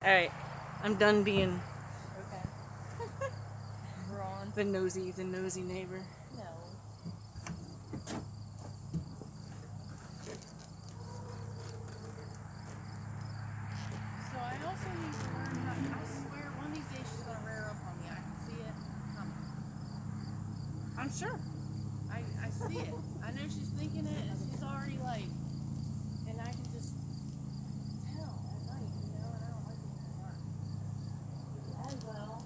Alright, I'm done being Okay. We're on. the nosy neighbor. No. So I also need to learn how. I swear, one of these days she's gonna rear up on me. I can see it coming. I'm sure. I see it. I know she's thinking it, and she's already like, and I can just tell at night, and I don't like it in the dark. As well.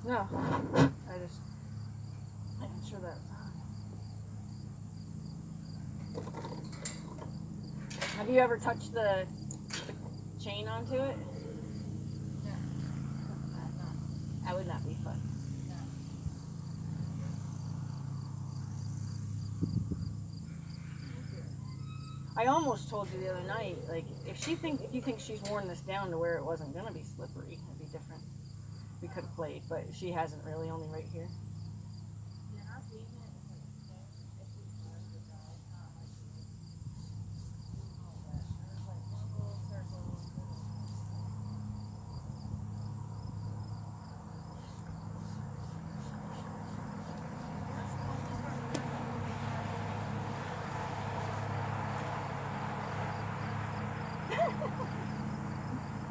No. I just making sure that. Have you ever touched the chain onto it? No. That would not be fun. No. I almost told you the other night, like, if you think she's worn this down to where it wasn't gonna be slippery, it'd be different. We could have played, but she hasn't really, only right here. Yeah, I've seen it. It's like, it's dry. It's not like all that. There's like one little circle.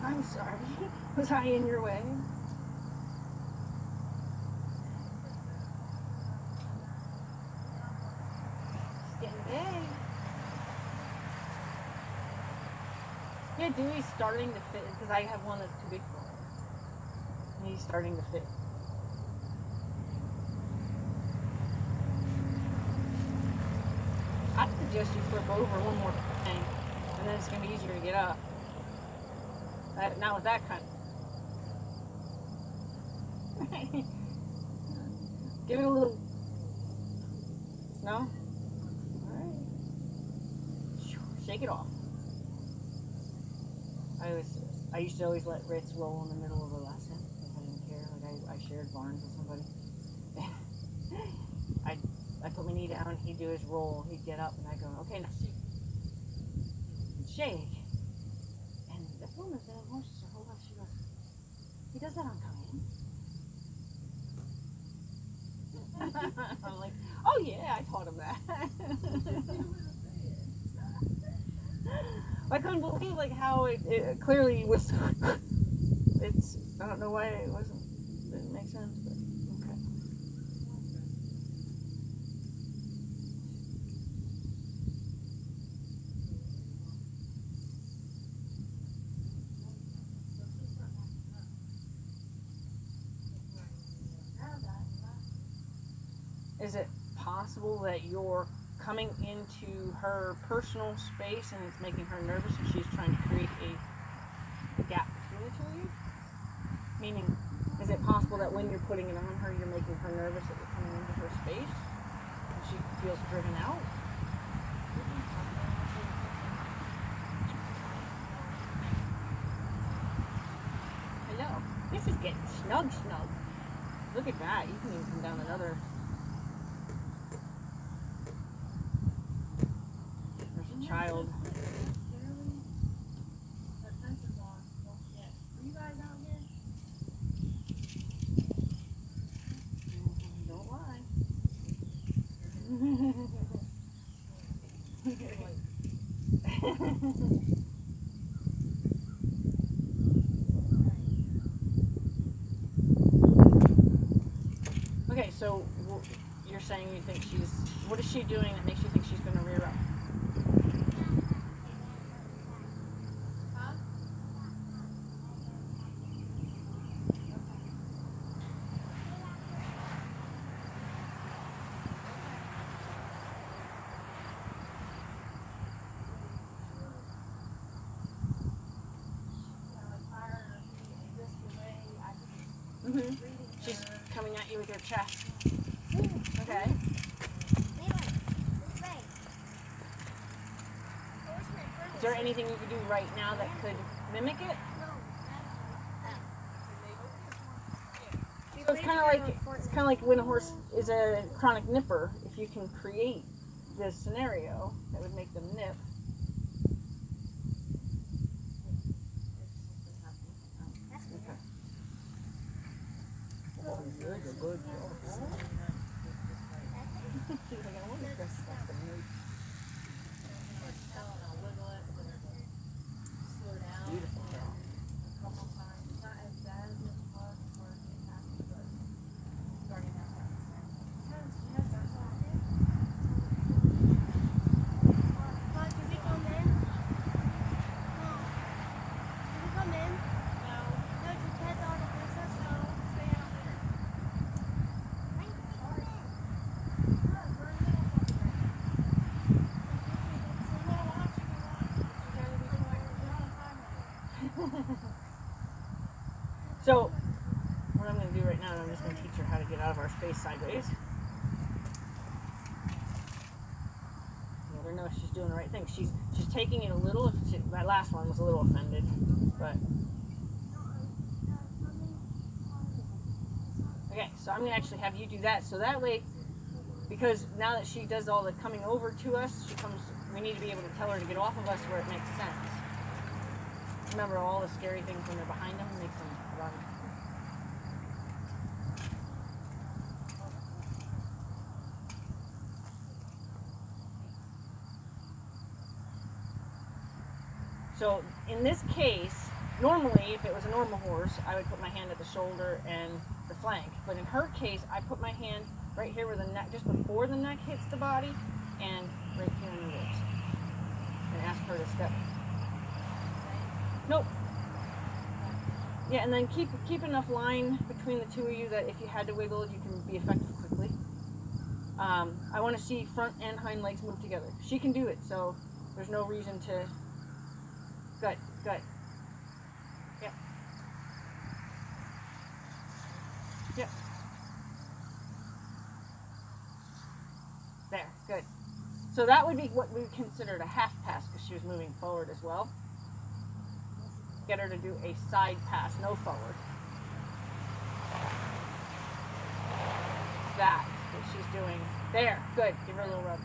I'm sorry. Was I in your way? It's getting big. Yeah, Dewey's starting to fit because I have one that's too big for him. And he's starting to fit. I suggest you flip over one more thing, and then it's going to be easier to get up. Not with that kind. Give it a little. No? Alright. Shake it off. I used to always let Ritz roll in the middle of a lesson if I didn't care. Like I shared barns with somebody. I put my knee down, he'd do his roll, he'd get up, and I'd go, okay, now shake. And shake. And this woman's been in horses her whole life. She goes, he does that on command. I'm like, oh yeah, I taught him that. I couldn't believe like how it clearly was. It's, I don't know why it didn't make sense, but okay. Is it possible that you're coming into her personal space and it's making her nervous and she's trying to create a gap between the two of you? Meaning, is it possible that when you're putting it on her, you're making her nervous that you're coming into her space and she feels driven out? Hello. This is getting snug. Look at that. You can even come down another. There's a child. Don't lie. Okay, so you're saying you think she's. What is she doing that makes you think she's going to rear up? Mm-hmm. She's coming at you with your chest. Okay. Is there anything you could do right now that could mimic it? So it's kind of like when a horse is a chronic nipper. If you can create this scenario that would make them nip. So, what I'm going to do right now is I'm just going to teach her how to get out of our space sideways. Let her know she's doing the right thing. She's taking it a little. That last one was a little offended, but okay. So I'm going to actually have you do that. So that way, because now that she does all the coming over to us, we need to be able to tell her to get off of us where it makes sense. Remember, all the scary things when they're behind them makes them run. So in this case, normally if it was a normal horse, I would put my hand at the shoulder and the flank. But in her case, I put my hand right here where the neck, just before the neck hits the body, and right here in the ribs. And ask her to step. Nope. Yeah, and then keep enough line between the two of you that if you had to wiggle, you can be effective quickly. I want to see front and hind legs move together. She can do it, so there's no reason to. Good. Yep. Yep. There, good. So that would be what we considered a half pass because she was moving forward as well. Get her to do a side pass, no forward. That she's doing. There, good. Give her a little rub.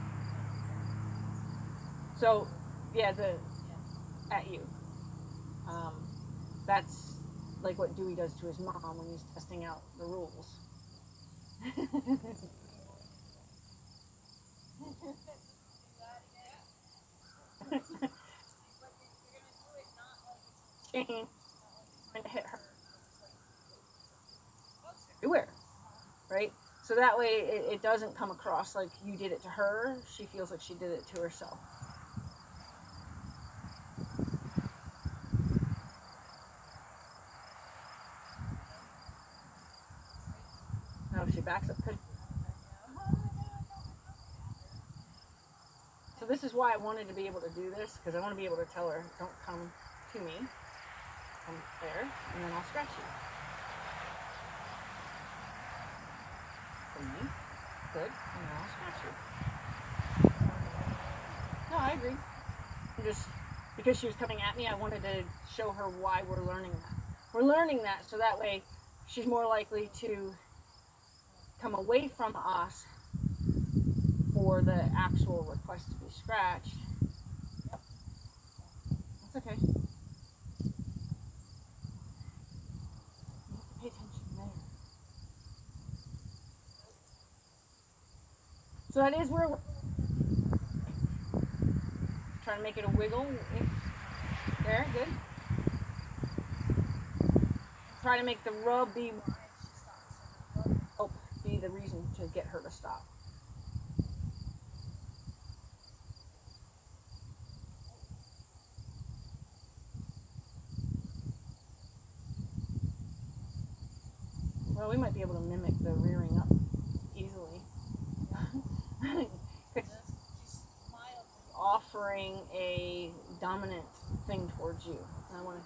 So, yeah, at you. That's like what Dewey does to his mom when he's testing out the rules. Jane, trying to hit her. Everywhere, right? So that way it doesn't come across like you did it to her. She feels like she did it to herself. Now she backs up. So this is why I wanted to be able to do this, because I want to be able to tell her, don't come to me. Come there, and then I'll scratch you. Me. Good. And then I'll scratch you. No, I agree. Just because she was coming at me, I wanted to show her why we're learning that. We're learning that so that way she's more likely to come away from us for the actual request to be scratched. Yep. That's okay. You have to pay attention there. So that is where we're trying to make it a wiggle. There, good. Try to make the rub be the reason to get her to stop. Well, we might be able to mimic the rearing up easily. Offering a dominant thing towards you. I want to.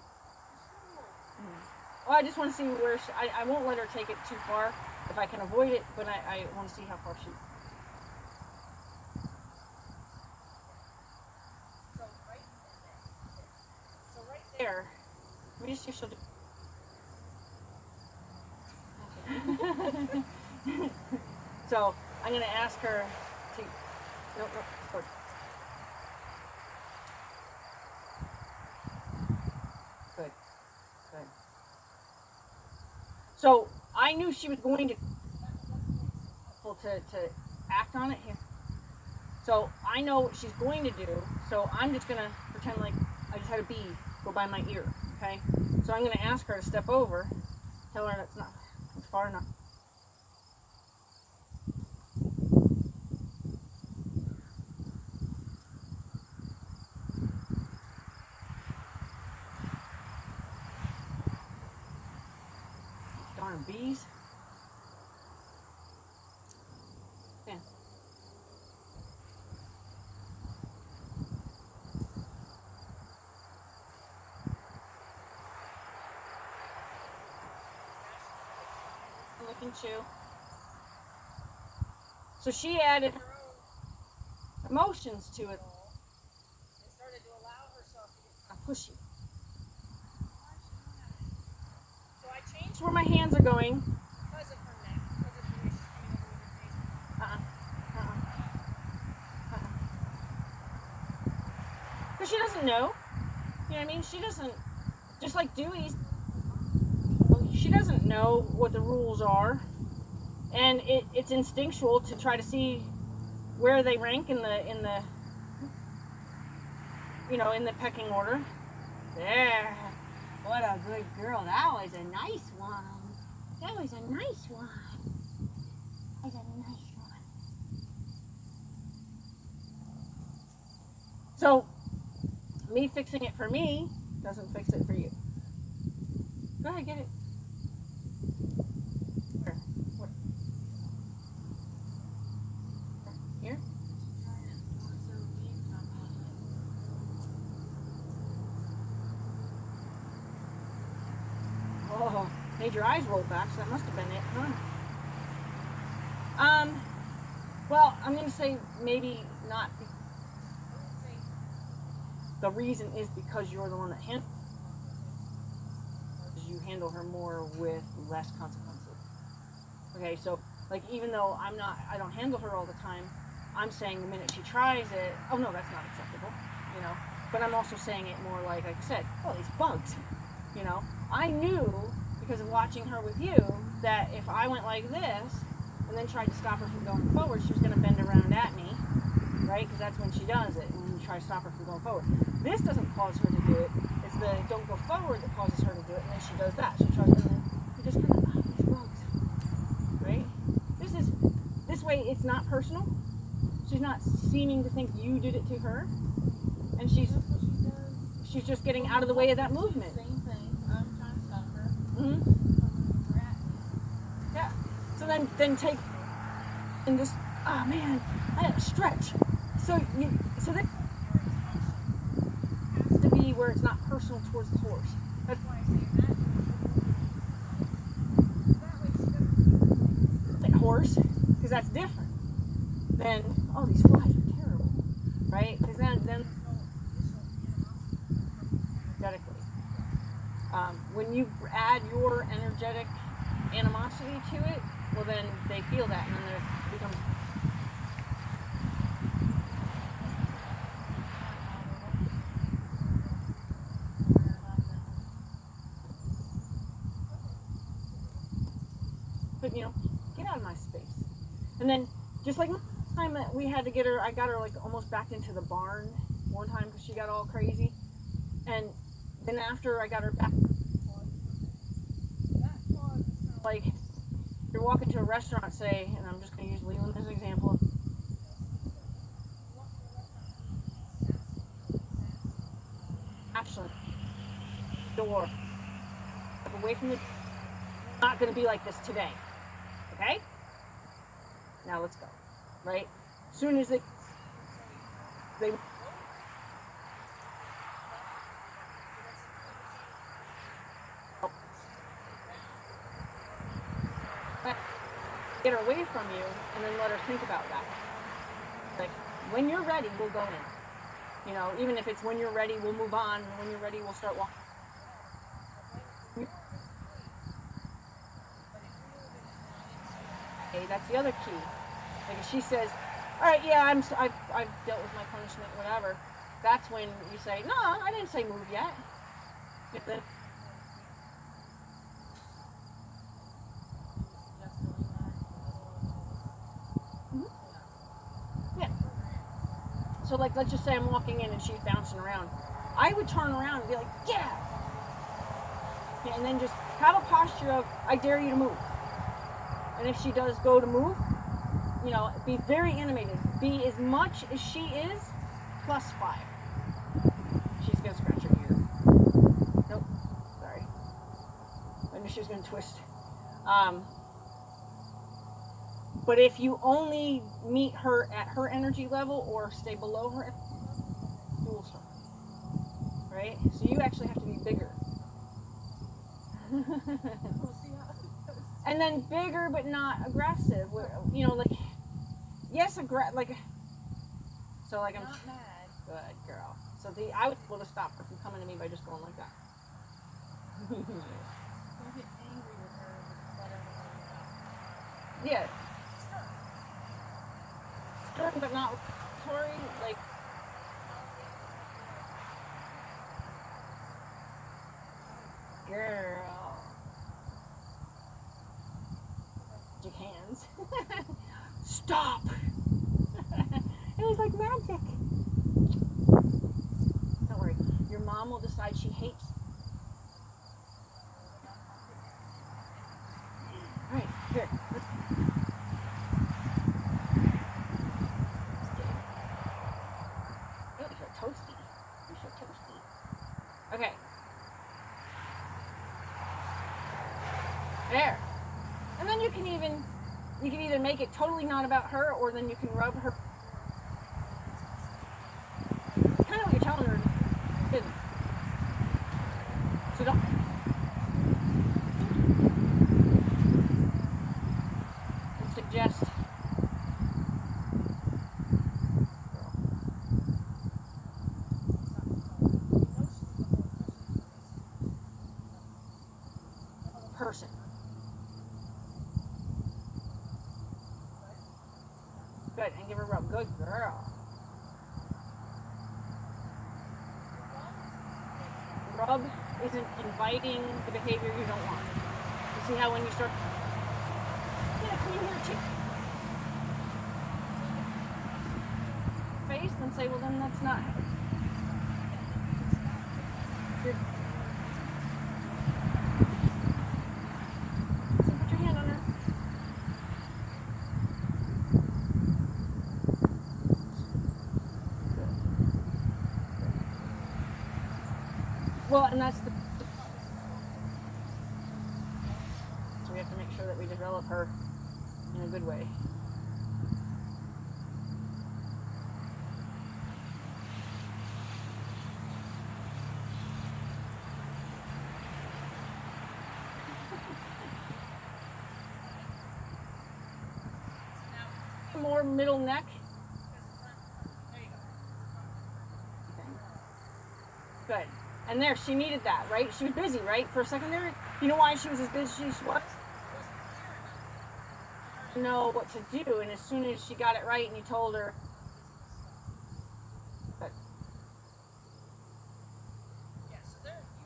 Well, I just want to see where I won't let her take it too far if I can avoid it, but I want to see how far she. there. Let me just see if she'll do. So I'm gonna ask her to. Nope, nope. Good. Good. So I knew she was going to act on it here. So I know what she's going to do. So I'm just gonna pretend like I just had a bee go by my ear. Okay. So I'm gonna ask her to step over. Tell her that's not it's far enough. Darn bees. Yeah. Looking too. So she added her own emotions to it and started to allow herself to get pushy. So I changed where my hands are going. Because of her neck, because of the way she's coming over with her face. Because she doesn't know. You know what I mean? She doesn't, just like Dewey's, she doesn't know what the rules are. And it's instinctual to try to see where they rank in the you know, in the pecking order. There. What a good girl. That was a nice one. That was a nice one. That was a nice one. So, me fixing it for me doesn't fix it for you. Go ahead, get it. Here? Here? Oh, made your eyes roll back, so that must have been it, huh? Well, I'm going to say maybe not. The reason is because you're the one that handles her. You handle her more with less consequences. Okay, so like even though I don't handle her all the time, I'm saying the minute she tries it, oh no, that's not acceptable, you know. But I'm also saying it more like I said, oh, these bugs, you know. I knew because of watching her with you that if I went like this and then tried to stop her from going forward, she was going to bend around at me, right? Because that's when she does it, when you try to stop her from going forward. This doesn't cause her to do it. It's the don't go forward that causes her to do it, and then she does that. She tries to, and then you just kind of, these bugs, right? This way it's not personal. She's not seeming to think you did it to her, and she's just getting out of the way of that movement. Same thing. I'm trying to stop her. Mm-hmm. Yeah. So then take and just oh man, I had to stretch. So that has to be where it's not personal towards the horse. That's why I say that horse, because that's different than oh these flies are terrible, right? Because then energetically, when you add your energetic animosity to it, well then they feel that, and then there becomes. But you know, get out of my space. And then just like the time that we had to get her, I got her like almost backed into the barn one time because she got all crazy. And then after I got her back, like you're walking to a restaurant, say, and I'm just going to use Leland as an example. Actually, door away from the. Not going to be like this today. Okay? Now let's go. Right? As soon as they get her away from you and then let her think about that. Like, when you're ready, we'll go in. You know, even if it's when you're ready, we'll move on, and when you're ready, we'll start walking. That's the other key. Like if she says, "All right, yeah, I've dealt with my punishment, whatever," that's when you say, "No, I didn't say move yet." If then yeah. So like, let's just say I'm walking in and she's bouncing around. I would turn around and be like, "Get out!" Yeah, and then just have a posture of, "I dare you to move." And if she does go to move, you know, be very animated. Be as much as she is, plus 5. She's gonna scratch her ear. Nope. Sorry. I knew she was gonna twist. But if you only meet her at her energy level or stay below her, fools her. Right? So you actually have to be bigger. And then bigger but not aggressive. You know, like, yes, like, so like I'm not mad. Good girl. So I would be able to stop her from coming to me by just going like that. Don't get angry with her, but let her know. Yeah. Stern but not Tori, like. Girl. Magic hands. Stop! It was like magic. Don't worry. Your mom will decide she hates. Alright, here. You're toasty. You're so toasty. Okay. There. And then you can either make it totally not about her, or then you can rub her. Kind of what you're telling her. Isn't. So don't. And suggest. Person. Good, and give her a rub. Good girl. Rub isn't inviting the behavior you don't want. You see how when you start, yeah, come in here, chick. Face, then say, well, then that's not. You're, so put your hand on her. Well, and that's the. So we have to make sure that we develop her in a good way. More middle neck. Good. And there, she needed that, right? She was busy, right? For a second there, you know why she was as busy as she was? Know what to do, and as soon as she got it right and you told her, but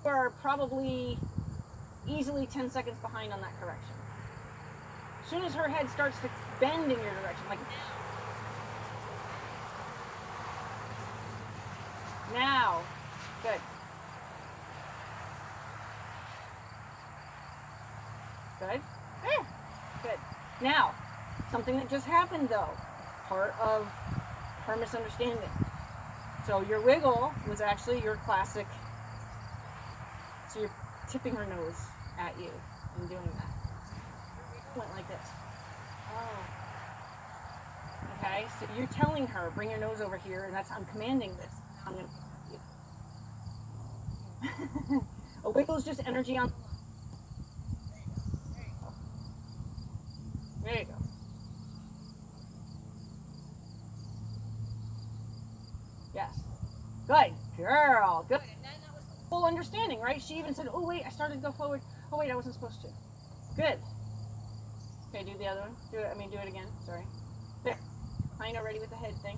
you are probably easily 10 seconds behind on that correction. As soon as her head starts to bend in your direction, like now, good. Good. Yeah. Good. Now, something that just happened though, part of her misunderstanding. So your wiggle was actually your classic. So you're tipping her nose at you and doing that. Went like this. Oh. Okay, so you're telling her, bring your nose over here, and I'm commanding this. I'm gonna. A wiggle is just energy on. There you go. Yes. Good girl. Good. And then that was the full understanding, right? She even said, oh, wait, I started to go forward. Oh, wait, I wasn't supposed to. Good. Okay, do the other one. Do it again. Sorry. There. Kind of ready with the head thing.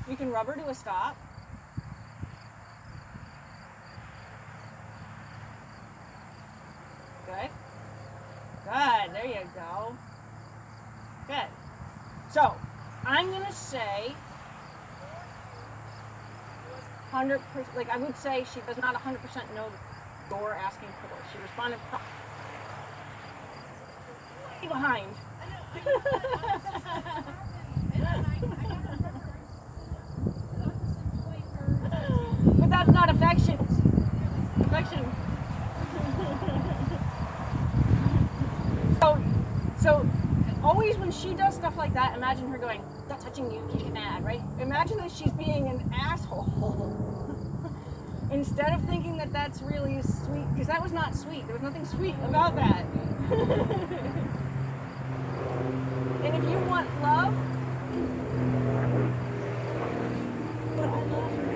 You can rub her to a stop. Good. Good. There you go. Good. So, I'm going to say 100%, like I would say she does not 100% know the door asking for it. She responded way behind. But that's not affection. Affection. So always when she does stuff like that, imagine her going, "Not touching you, keep you mad," right? Imagine that she's being an asshole. Instead of thinking that that's really sweet, because that was not sweet. There was nothing sweet about that. And if you want love, but I love you.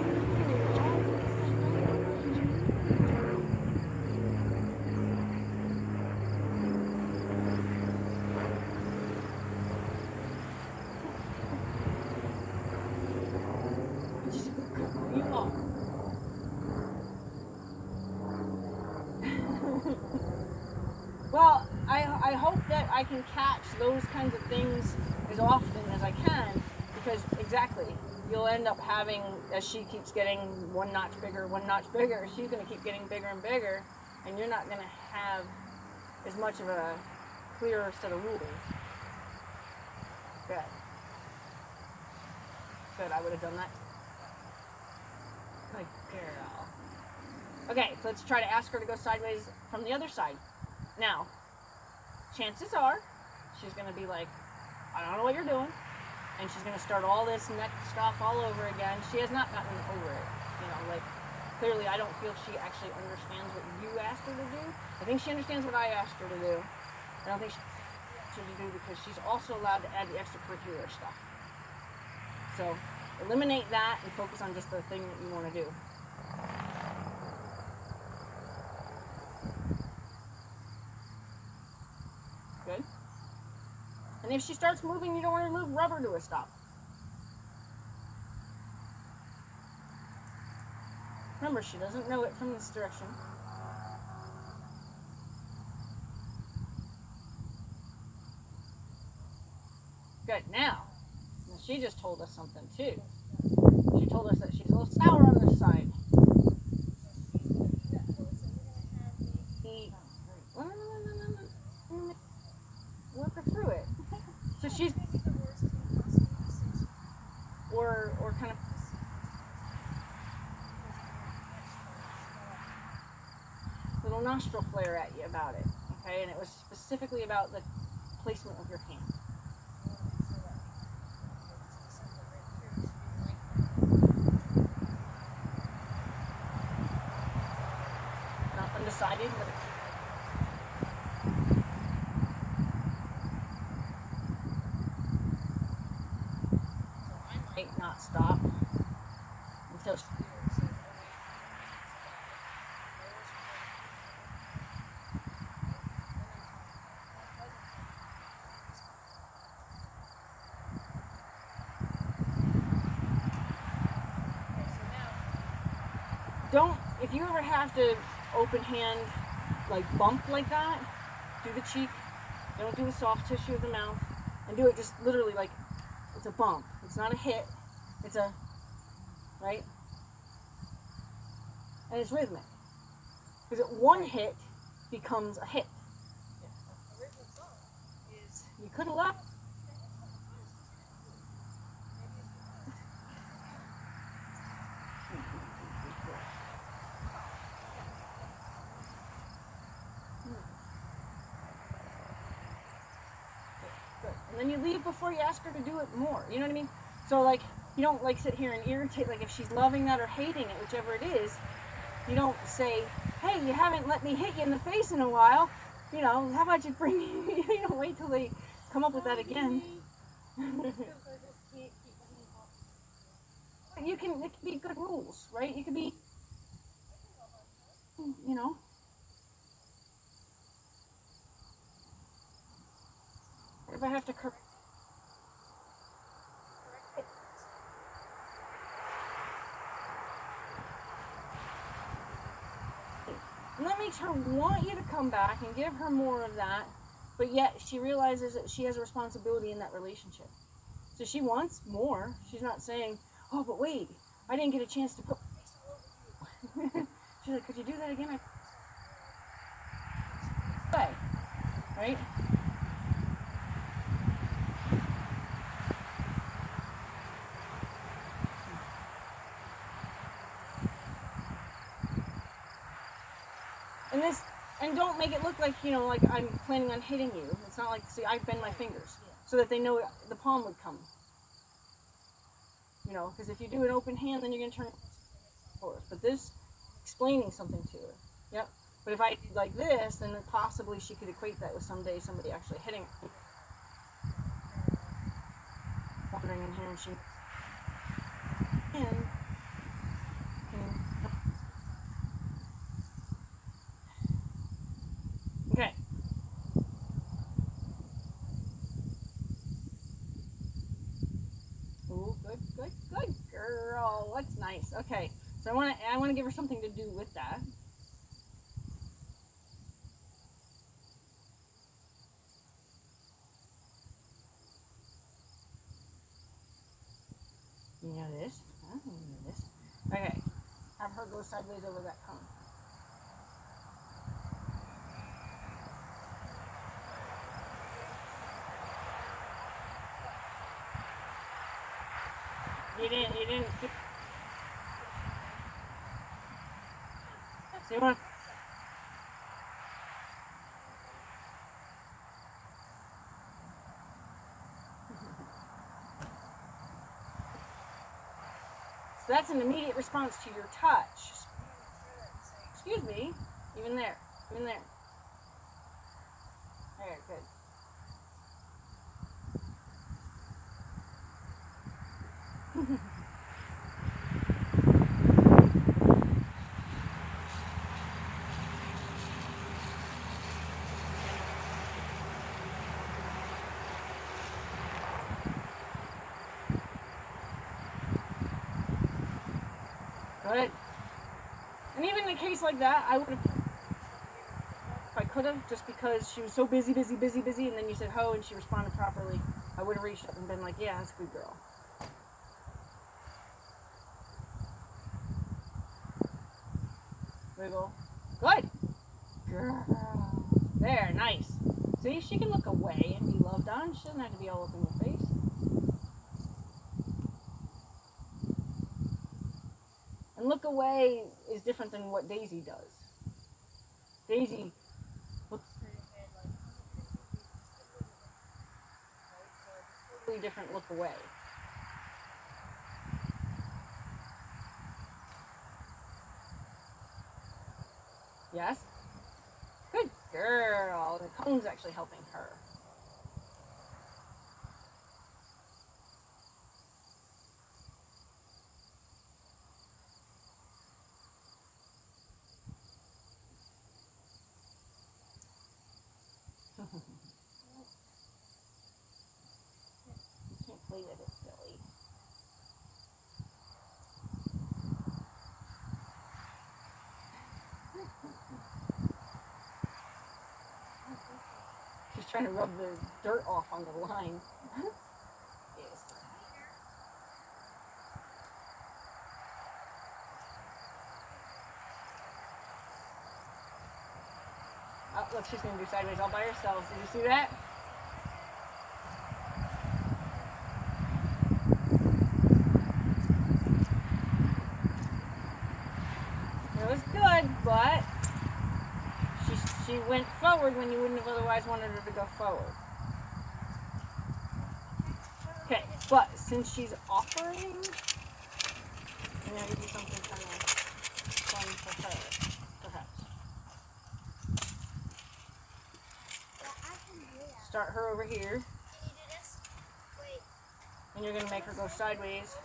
You are. Well, I hope that I can catch those kinds of things as often as I can, because exactly, you'll end up having, as she keeps getting one notch bigger, she's going to keep getting bigger and bigger, and you're not going to have as much of a clearer set of rules. Good. Good, I would have done that. Good girl. Okay, so let's try to ask her to go sideways from the other side. Now, chances are she's going to be like, "I don't know what you're doing," and she's going to start all this neck stuff all over again. She has not gotten over it. Like, clearly I don't feel she actually understands what you asked her to do. I think she understands what I asked her to do. I don't think she asked her to do because she's also allowed to add the extracurricular stuff. So, eliminate that and focus on just the thing that you want to do. Good. And if she starts moving, you don't want to move, rub her to a stop. Remember, she doesn't know it from this direction. Good. Now, she just told us something too. She told us that she's a little sour on this side. Work her through it. So she's, or kind of, little nostril flare at you about it, okay? And it was specifically about the placement of your hand. Not undecided, but I might not stop until she, don't, if you ever have to open hand, like bump like that, do the cheek, don't do the soft tissue of the mouth, and do it just literally like, it's a bump. It's not a hit, it's a, right? And it's rhythmic. Because one hit becomes a hit. You could have left. And then you leave before you ask her to do it more. You know what I mean? So like, you don't like sit here and irritate, like if she's loving that or hating it, whichever it is, you don't say, "Hey, you haven't let me hit you in the face in a while. How about you bring me," wait till they come up with that again. You can, it can be good rules, right? You could be, you know. If I have to correct it. And that makes her want you to come back and give her more of that, but yet she realizes that she has a responsibility in that relationship. So she wants more. She's not saying, oh, but wait, I didn't get a chance to put my face all over you. She's like, could you do that again? Play, right? And this, and don't make it look like, you know, like I'm planning on hitting you. It's not like, see, I bend my fingers so that they know the palm would come. You know, because if you do an open hand, then you're going to turn it forth. But this, explaining something to her. Yep. But if I did like this, then possibly she could equate that with someday somebody actually hitting her. Wandering in here and she can. Okay. Ooh, good girl. That's nice. Okay. So I want to give her something to do with that. You know this? I don't know this. Okay. Have her go sideways over that cone. You didn't. So you want to. So that's an immediate response to your touch. Excuse me. Even there. Even there. There, good. Good. And even in a case like that, I would have, if I could have, just because she was so busy, and then you said ho, and she responded properly, I would have reached up and been like, yeah, that's a good girl. Wiggle. Good. Girl. There, nice. See, she can look away and be loved on. She doesn't have to be all up in your face. And look away is different than what Daisy does. Daisy looks totally different look away. Yes? Good girl. The cone's actually helping her. You can't play with it, silly. She's trying to rub the dirt off on the line. Yes. Oh, look, she's going to do sideways all by herself. Did you see that? It was good, but she went forward when you wouldn't have otherwise wanted her to go forward. Okay, but since she's offering, I'm going to give you something kind of fun for her, perhaps. Start her over here. Can you do this? Wait. And you're going to make her go sideways.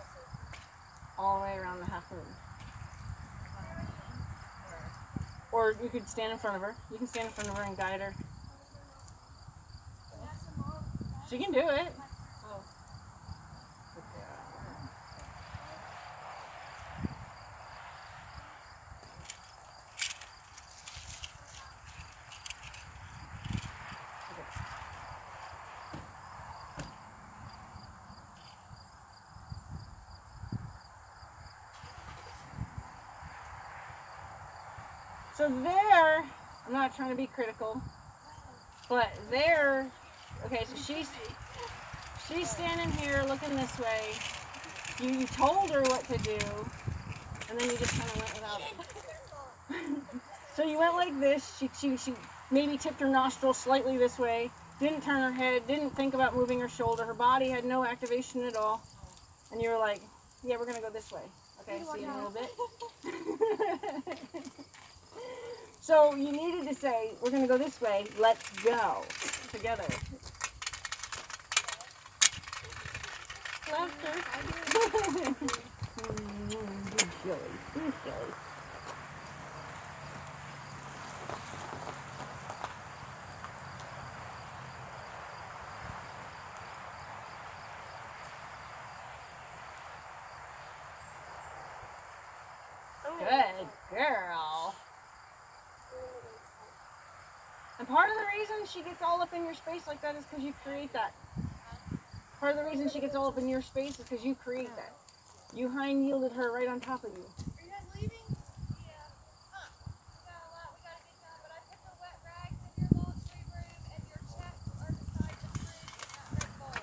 all the way around the half moon. Or you could stand in front of her. You can stand in front of her and guide her. She can do it. Oh. So there, I'm not trying to be critical, but there, okay, so she's standing here looking this way. You told her what to do, and then you just kind of went without it. So you went like this. She maybe tipped her nostril slightly this way, didn't turn her head, didn't think about moving her shoulder. Her body had no activation at all. And you were like, yeah, we're going to go this way. Okay, see you in a little bit. So you needed to say, we're going to go this way, let's go, together. Laughter. You're silly. You're silly. Good girl. And part of the reason she gets all up in your space like that is because you create that. Part of the reason she gets all up in your space is because you create that. You hind yielded her right on top of you. Are you guys leaving? Yeah. We got a lot we gotta get done, but I put the wet rags in your laundry room and your checks are beside the fridge in that red bowl.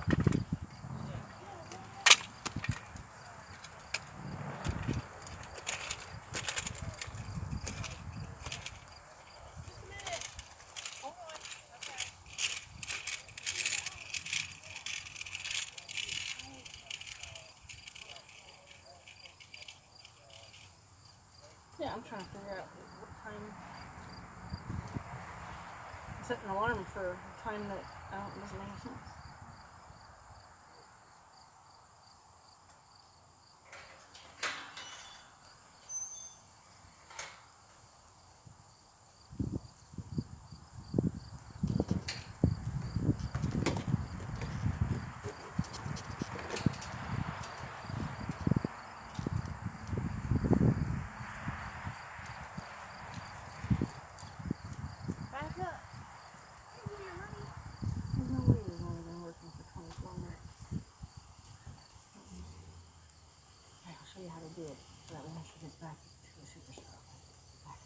Just a minute. Hold on. Okay. Yeah, I'm trying to figure out what time. I set an alarm for a time that doesn't make sense. Back up. There's no way we've only been working for 24 minutes. Okay, I'll show you how to do it so that when she gets back to the superstar. Back.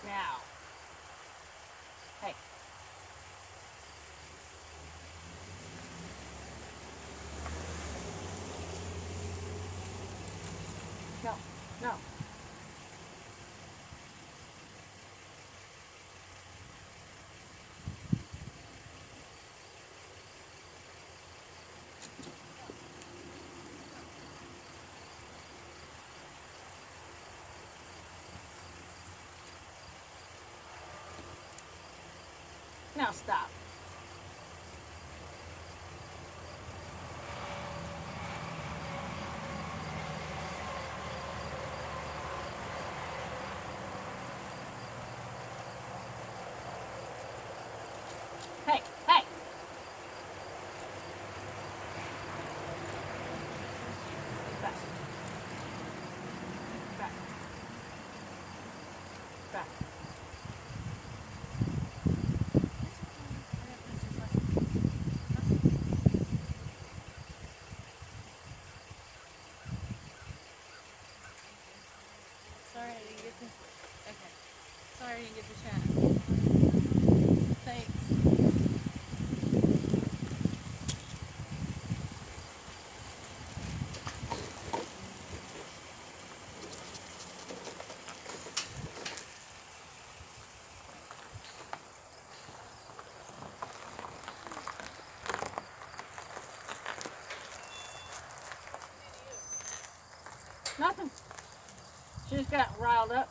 Now. Hey. No. No. Now stop. Hey, hey. Back. Back. Back. Nothing. She just got riled up.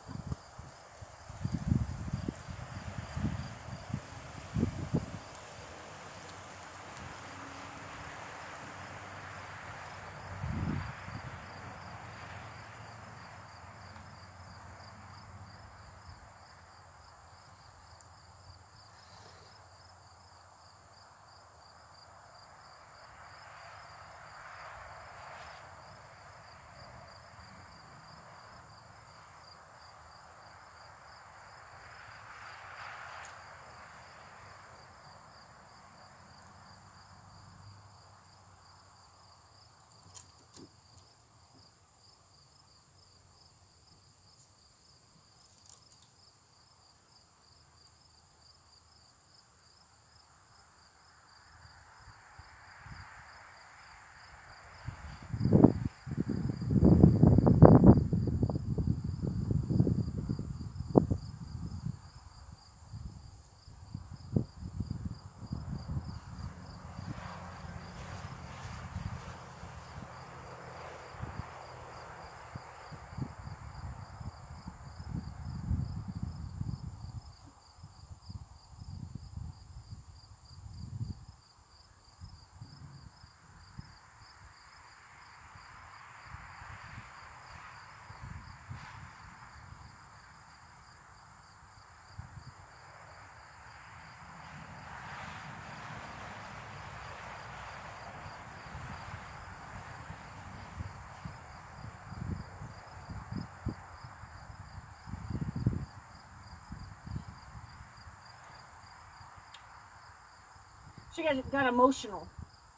She got emotional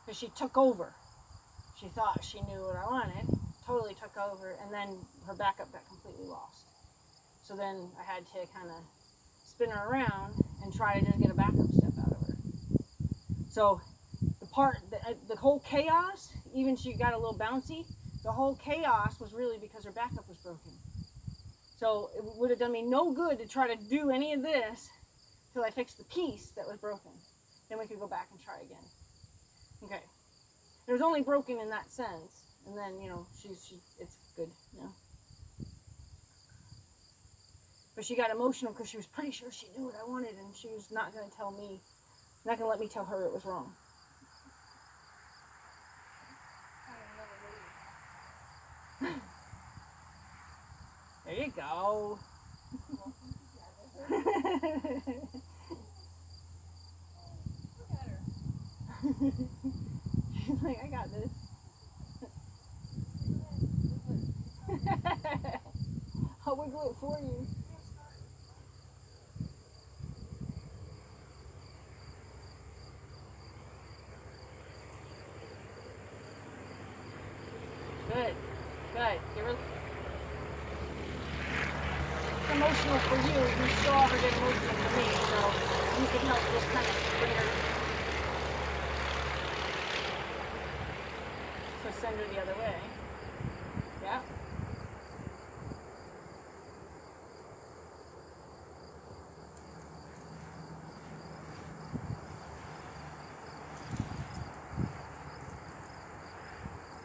because she took over. She thought she knew what I wanted, totally took over, and then her backup got completely lost. So then I had to kind of spin her around and try to just get a backup step out of her. So the whole chaos, even she got a little bouncy, the whole chaos was really because her backup was broken. So it would have done me no good to try to do any of this till I fixed the piece that was broken. Then we could go back and try again. Okay. It was only broken in that sense, and then it's good, But she got emotional because she was pretty sure she knew what I wanted, and she was not going to tell me, not going to let me tell her it was wrong. There you go. She's like, I got this. I'll wiggle it for you. Good. Good. It's emotional for you. You saw her get emotional for me, so you can help just kind of bring her. So send her the other way. Yeah.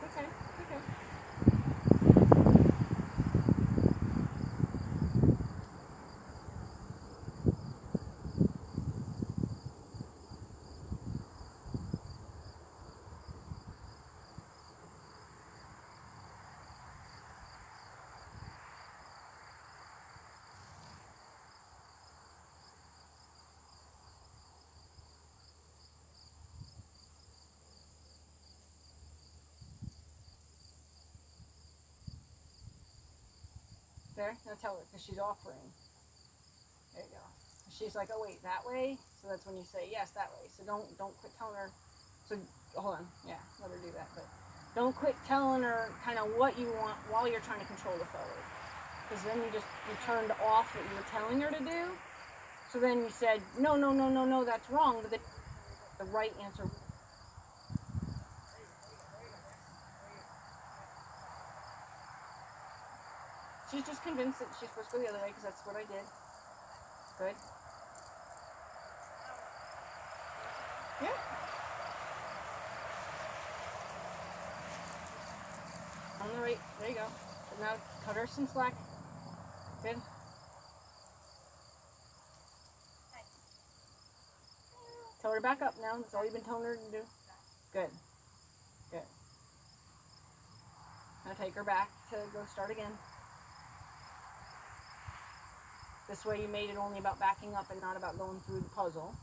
Okay. Okay. There, now tell her, because she's offering. There you go. She's like, oh wait, that way? So that's when you say, yes, that way. So don't quit telling her. So, hold on. Yeah, let her do that. But don't quit telling her kind of what you want while you're trying to control the forward. Because then you turned off what you were telling her to do. So then you said, no, that's wrong. But the right answer. She's just convinced that she's supposed to go the other way because that's what I did. Good. Yeah. On the right. There you go. Now cut her some slack. Good. Tell her to back up now. That's all you've been telling her to do. Good. Good. Now take her back to go start again. This way you made it only about backing up and not about going through the puzzle.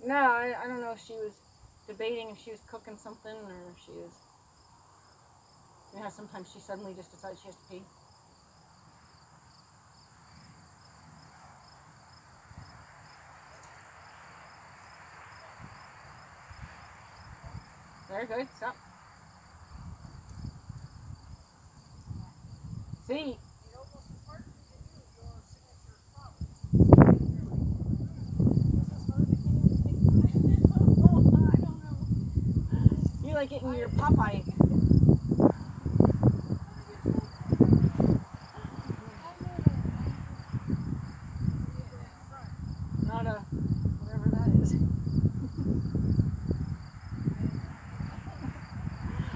No, I don't know if she was debating if she was cooking something or if she was... You know, sometimes she suddenly just decides she has to pee. Very good. Stop. See? You like getting your Popeye. Not a whatever that is.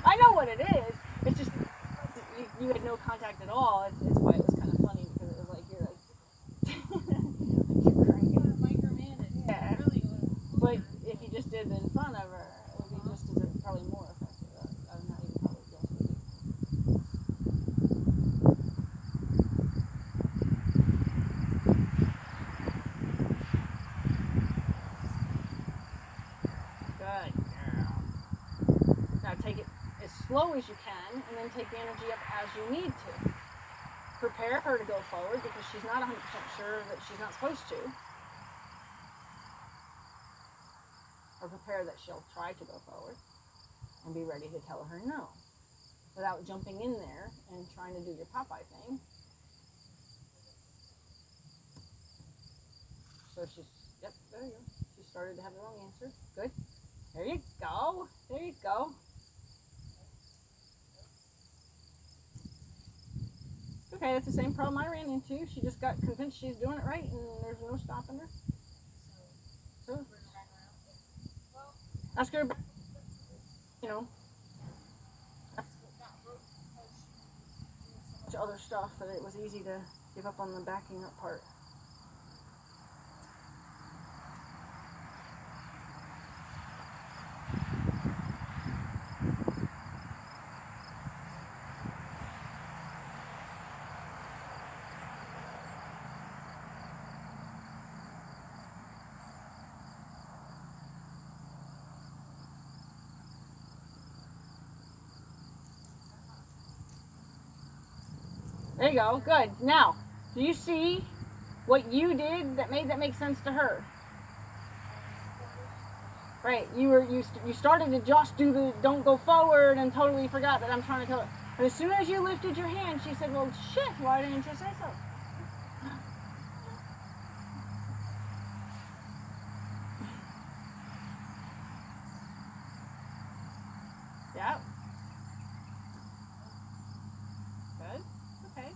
I know what it is. It's just you had no contact at all. It's why it was kind of funny because it was like you're like you're cranking. Yeah. But if you just did it in front of her, it would be just as probably more effective. I'm not even probably guessing. Good girl. Now take it as slow as you can, and then take the energy up as you need to. Prepare her to go forward because she's not 100% sure that she's not supposed to. Or prepare that she'll try to go forward and be ready to tell her no without jumping in there and trying to do your Popeye thing. So she's, yep, there you go. She started to have the wrong answer. Good. There you go. There you go. Okay, that's the same problem I ran into. She just got convinced she's doing it right and there's no stopping her. So, ask her, you know, other stuff that it was easy to give up on the backing up part. There you go. Good. Now, do you see what you did that made that make sense to her? Right. You started to just do the don't go forward and totally forgot that I'm trying to tell her. But as soon as you lifted your hand, she said, "Well, shit, why didn't you say so?" Yeah. Good. Okay.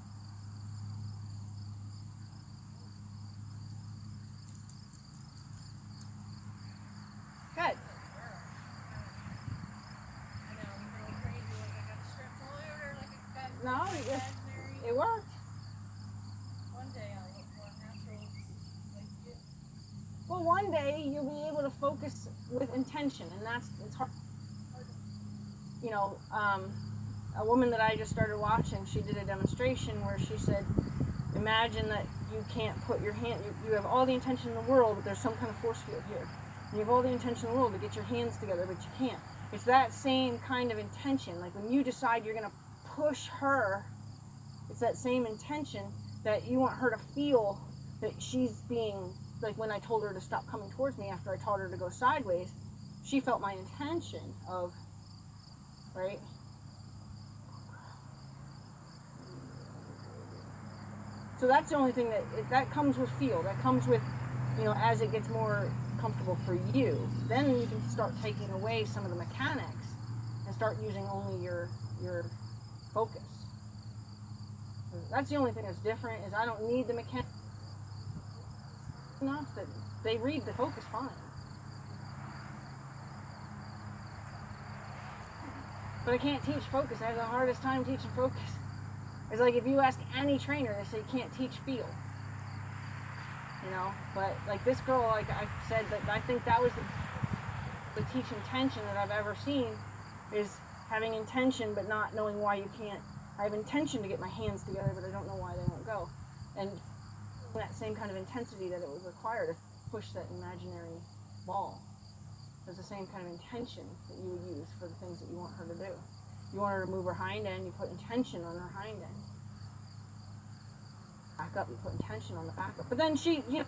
Good. No, it worked. One day I'll look more natural like you. Well, one day you'll be able to focus with intention, and it's hard. You know, a woman that I just started watching, she did a demonstration where she said, imagine that you can't put your hand, you have all the intention in the world, but there's some kind of force field here. And you have all the intention in the world to get your hands together, but you can't. It's that same kind of intention. Like when you decide you're going to push her, it's that same intention that you want her to feel that she's being, like when I told her to stop coming towards me after I taught her to go sideways, she felt my intention of, right? So that's the only thing that comes with feel. That comes with, you know, as it gets more comfortable for you, then you can start taking away some of the mechanics and start using only your focus. So that's the only thing that's different, is I don't need the mechanics enough that they read the focus fine. But I can't teach focus. I have the hardest time teaching focus. It's like if you ask any trainer, they say you can't teach feel. You know, but like this girl, like I said, that I think that was the teach intention that I've ever seen, is having intention but not knowing why you can't. I have intention to get my hands together, but I don't know why they won't go. And that same kind of intensity that it would require to push that imaginary ball. There's the same kind of intention that you would use for the things that you want her to do. You want her to move her hind end, you put intention on her hind end. Back up, you put intention on the back up. But then she, you know,